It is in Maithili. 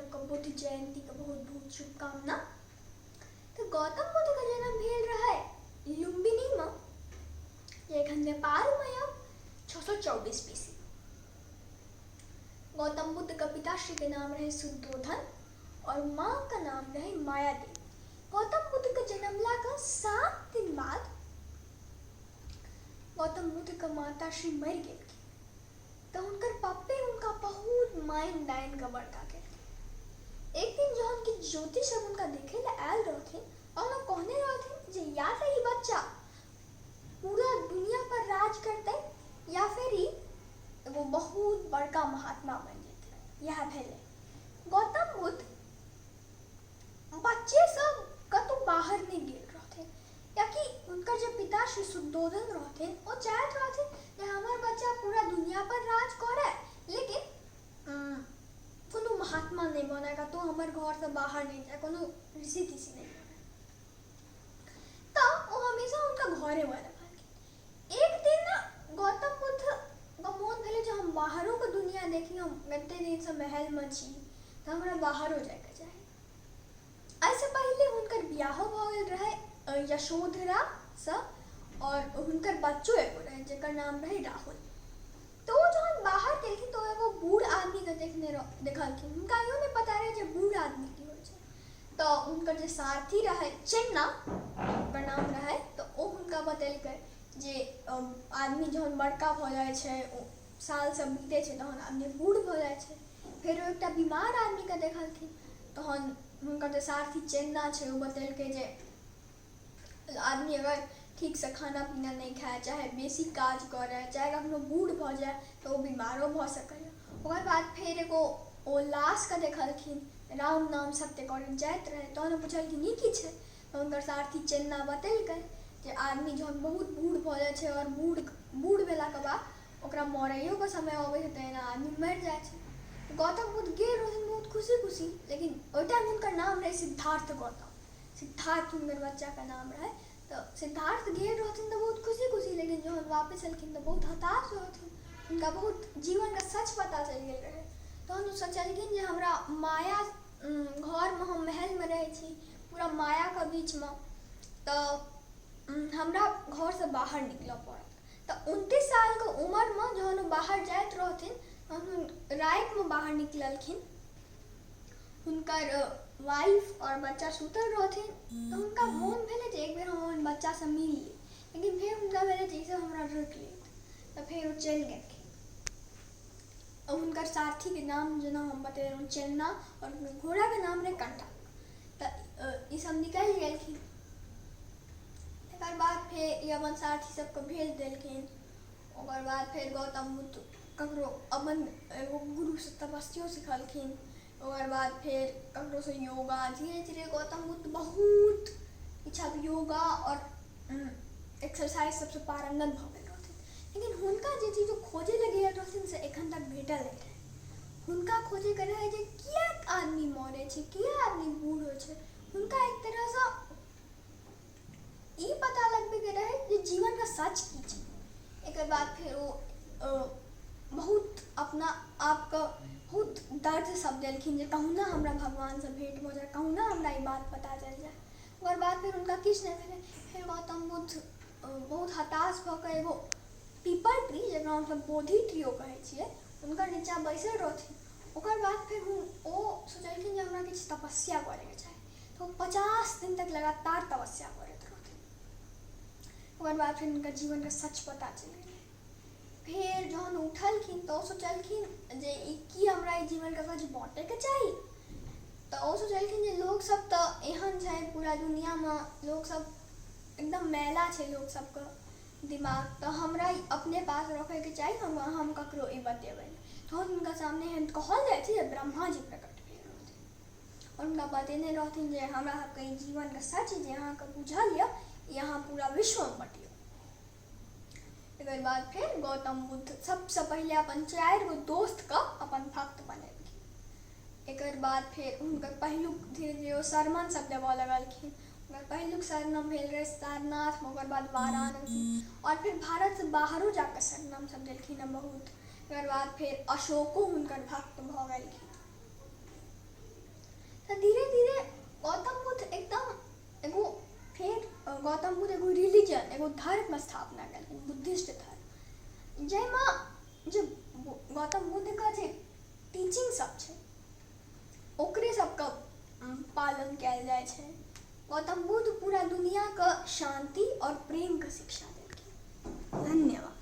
सबका बुद्ध जयंती का बहुत बहुत शुभकामना। तो गौतम बुद्ध का जन्म भेल रहे लुम्बिनी में एक नेपाल में अब 624 BC। गौतम बुद्ध का पिताश्री के नाम रहे शुद्धोधन और माँ का नाम रहे माया देवी। गौतम बुद्ध का जन्मला का 7 दिन बाद गौतम बुद्ध का माता श्री मर गई तो उनकर पापे उनका बहुत माइन दाइन का बड़का के। एक दिन जो उनकी ज्योतिष सब उनका देखे ला आयल रहथिन और ना कहने रहथिन जे या तो ये बच्चा पूरा दुनिया पर राज करते या फिर ही वो बहुत बड़का महात्मा बन जाते। यह भेले गौतम बुद्ध बच्चे सब कतु बाहर नहीं गेल रहथिन या कि उनका जो पिता श्री शुद्धोधन रहथिन वो चाहत रहथिन कि हमार बच्चा पूरा दुनिया पर राज करे लेकिन कोनो महात्मा नहीं बनेगा तो हमारे घर से बाहर नहीं जाए कोनो ऋषि किसी नहीं बने। तो वो हमेशा उनका घरे वाला भाग। एक दिन ना गौतम बुद्ध का मन भेले जो हम बाहरों को दुनिया देखी हम गते दिन से महल में छी तो हमरा बाहरों जाके चाहे। ऐसे पहले उनकर ब्याह भ गेल रहे यशोधरा से और उनकर बच्चों एगो रहे जेकर नाम रहे राहुल। तो जब बाहर गेलखिन तो एगो बूढ़ आदमी के देखलखिन। उनका यो नहीं पता रहे जे बूढ़ आदमी की होय छै। तो उनकर जे सारथी रहे चेन्ना ओकर नाम रहे तो ओ हुनका बतेलकै जे आदमी जहन बड़का भ जाय छै साल सब बीते छै तहन आदमी बूढ़ भ जाय छै। फेर एकटा बीमार आदमी के देखलखिन तहन हुनकर जे सारथी चेन्ना छै ओ बतेलकै जे आदमी अगर ठीक से खाना पीना नहीं खाए चाहे बेसी काज करे चाहे कखनो बूढ़ भ जाए तो वो बीमारो भ सकैए। ओकर बाद फिर एगो ओ लाश के देखलखिन राम नाम सत्य करैत जाइत रहे तहन पूछलखिन ई की छै तो उनकर सारथी चेन्ना बतेलकै जे आदमी जहन बहुत बूढ़ भ जाए छै और बूढ़ भेला के बाद ओकरा मरैयो के समय अबै छै तहिना आदमी मरि जाए छै। गौतम बुद्ध गेल रहथिन बहुत खुशी लेकिन ओहि टाइम हुनकर नाम रहे सिद्धार्थ गौतम। सिद्धार्थ उनकर बच्चा का नाम रहे। तो सिद्धार्थ गेल रहथिन तो बहुत खुशी लेकिन जब वापस अलखिन तो बहुत हताश रहथिन। उनका बहुत जीवन का सच पता चल गेल रहे तो हम सोचलखिन जे हमरा माया घर में हम महल में रहे छी पूरा माया के बीच में तो हमरा घर से बाहर निकल पड़त। तो 29 साल के उम्र में जहन बाहर जाइत रहथिन तहन रात में बाहर निकललखिन। उनकर वाइफ और बच्चा सुतल रहथिन तो उनका मन भेले जे एक बेर हम अपन बच्चा से मिल ली लेकिन फिर उनका भेले जैसे हमरा रोक लेत तो फिर वो चल गेलखिन। और उनकर सारथी के नाम जेना हम बतेलहुँ चेन्ना और घोड़ा के नाम रहे कंटा। तो ये सब निकल गेलखिन। एक बाद फिर अपन सारथी सबके भेज देलखिन। ओकर बाद फिर गौतम बुद्ध ककरो अपन एगो गुरु से तपस्या सिखलखिन। और बाद फिर ककरो से योगा धीरे धीरे गौतम बुद्ध बहुत इच्छा योगा और एक्सरसाइज सबसे पारंगत भ गेल रहथिन। लेकिन हुनका जे चीज खोजे लगे रहथिन से एखन तक भेटल नहीं रहे। हुनका खोजे के रहे जे किया आदमी मरे छै किया आदमी बूढ़ होइ छै। हुनका एक तरह से ई पता लगबे के रहे जे जीवन का सच की छै। एक बाद फिर वो बहुत अपना आप का बहुत दर्द सब देलखिन जे कहूँ ना हमरा भगवान से भेंट हो जाए कहूँ ना हमरा ये बात पता चल जाए। और बाद फिर उनका किछु नहीं भेले। फिर गौतम बुद्ध बहुत हताश भ के एगो पीपल ट्री जकरा हमसब बोधि ट्रीओ कहै छियै उनकर नीचा बैसल रहथिन। ओकर बाद फिर ओ सोचलखिन जे हमरा किछु तपस्या करे के चाही तो 50 दिन तक लगातार तपस्या करैत रहथिन। ओकर बाद फिर उनका जीवन का सच पता चल गेलै। फिर जहन उठलखिन तो सोचलखिन जे कि हमरा ई जीवन का सच बाँटे के चाही। तो ओ सोचलखिन जे लोग सब तो एहन छै पूरा दुनिया में लोग सब एकदम मैला छै लोग सबके दिमाग तो हमरा अपने पास रखे के चाही हम ककरो ई बतेबै। तो उनका सामने एहन कहल जाए छै जे ब्रह्मा जी प्रकट भेल रहथिन और उनका बतेने रहथिन जे हमरा सबके ई जीवन का सच जे अहाँके बुझल यऽ यहाँ पूरा विश्व में बटियौ। एक बाद फिर गौतम बुद्ध सबसे पहले अपन 4 गो दोस्त का अपन भक्त बनेलखिन। एक बाद फिर उनकर पहिलुक धीरे धीरे सरमन सब देवऽ लगलखिन। उनकर पहिलुक सरनाम भेल रहे सारनाथ ओकर बाद वाराणसी और फिर भारत से बाहरों जाकर सरनाम सब देलखिन बहुत। एक बाद फिर अशोको उनकर भक्त भ गेलखिन। तो धीरे धीरे गौतम बुद्ध एकदम एगो फिर गौतम बुद्ध एगो रिलीजन एगो धर्म स्थापना करें, बुद्धिस्ट धर्म, जाहिमे जे गौतम बुद्ध का जे टीचिंग सब छै ओकरे सबके पालन कयल जाइ छै। गौतम बुद्ध पूरा दुनिया के शांति और प्रेम के शिक्षा देलखिन। धन्यवाद।